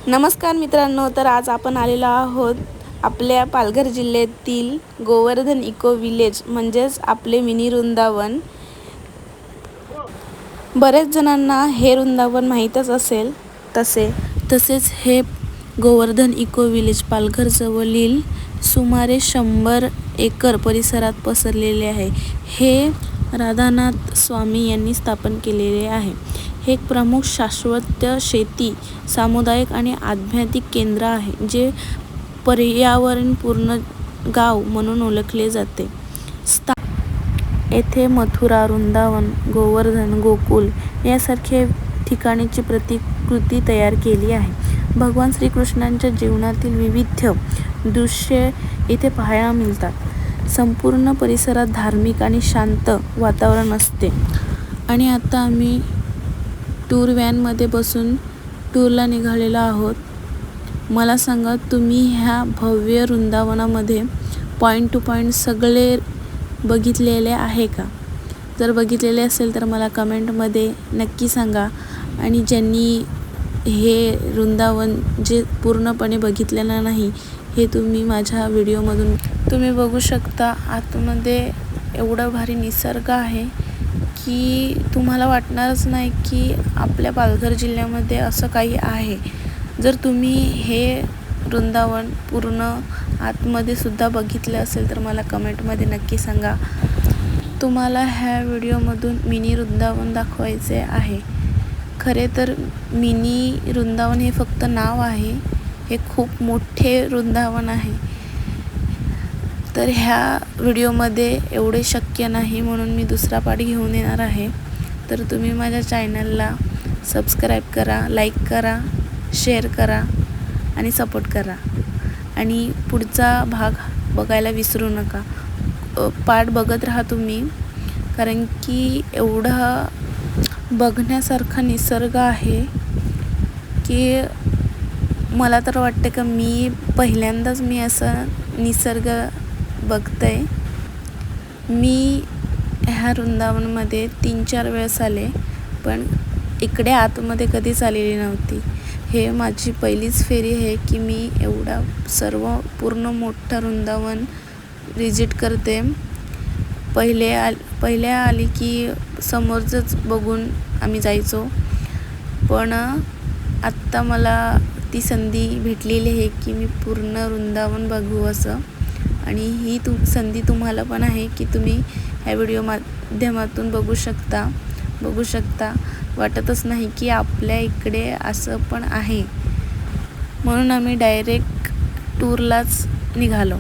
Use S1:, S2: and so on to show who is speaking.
S1: नमस्कार मित्रांनो, तर आज आपण आलेलो आहोत आपल्या पालघर जिल्ह्यातील गोवर्धन इको विलेज म्हणजेच आपले मिनी वृंदावन। बरेच जणांना हे वृंदावन माहीतच असेल। तसेच हे गोवर्धन इको विलेज पालघर जवळील सुमारे 100 एकर परिसरात पसरलेले आहे। हे राधानाथ स्वामी यांनी स्थापन केलेले आहे। हे एक प्रमुख शाश्वत शेती, सामुदायिक आणि आध्यात्मिक केंद्र आहे, जे पर्यावरणपूर्ण गाव म्हणून ओळखले जाते। येथे मथुरा, वृंदावन, गोवर्धन, गोकुल यासारखे ठिकाणीची प्रतिकृती तयार केली आहे। भगवान श्रीकृष्णांच्या जीवनातील विविध दृश्ये इथे पाहायला मिळतात। संपूर्ण परिसरात धार्मिक आणि शांत वातावरण असते। आणि आता आम्ही टूर व्हॅनमध्ये बसून टूरला निघालेलो आहोत। मला सांगा, तुम्ही ह्या भव्य वृंदावनामध्ये पॉईंट टू पॉईंट सगळे बघितलेले आहे का? जर बघितलेले असेल तर मला कमेंटमध्ये नक्की सांगा। आणि ज्यांनी हे वृंदावन जे पूर्णपणे बघितलेलं नाही, हे तुम्ही माझ्या व्हिडिओमधून तुम्ही बघू शकता। आतमध्ये एवढा भारी निसर्ग आहे की तुम्हाला वाटणारच नाही की आपल्या पालघर जिल्ह्यामध्ये असं काही आहे। जर तुम्ही हे वृंदावन पूर्ण आतमध्ये सुद्धा बघितलं असेल तर मला कमेंटमध्ये नक्की सांगा। तुम्हाला ह्या व्हिडिओमधून मिनी वृंदावन दाखवायचे आहे। खरे तर मिनी वृंदावन हे फक्त नाव आहे, हे खूप मोठे वृंदावन आहे। तर ह्या व्हिडिओमध्ये एवढे शक्य नाही, म्हणून मी दुसरा पार्ट घेऊन येणार आहे। तर तुम्ही माझ्या चॅनलला सबस्क्राईब करा, लाईक करा, शेअर करा आणि सपोर्ट करा। आणि पुढचा भाग बघायला विसरू नका। पार्ट बघत राहा तुम्ही, कारण की एवढा बघण्यासारखा निसर्ग आहे की मला तर वाटते का मी पहिल्यांदाच असं निसर्ग बघते। मी ह्या वृंदावनमध्ये 3-4 वेळेस आले, पण इकडे आतमध्ये कधीच आलेली नव्हती। हे माझी पहिलीच फेरी आहे की मी एवढा सर्व पूर्ण मोठं वृंदावन विजिट करते। पहिले आली की समोरचंच बघून आम्ही जायचो, पण आत्ता मला ती संधी भेटलेली आहे की मी पूर्ण वृंदावन बघू असं। आणि ही संधी तुम्हाला पण आहे की तुम्ही ह्या व्हिडिओ माध्यमातून बघू शकता। वाटतच नाही की आपल्या इकडे असं पण आहे, म्हणून आम्ही डायरेक्ट टूरलाच निघालो।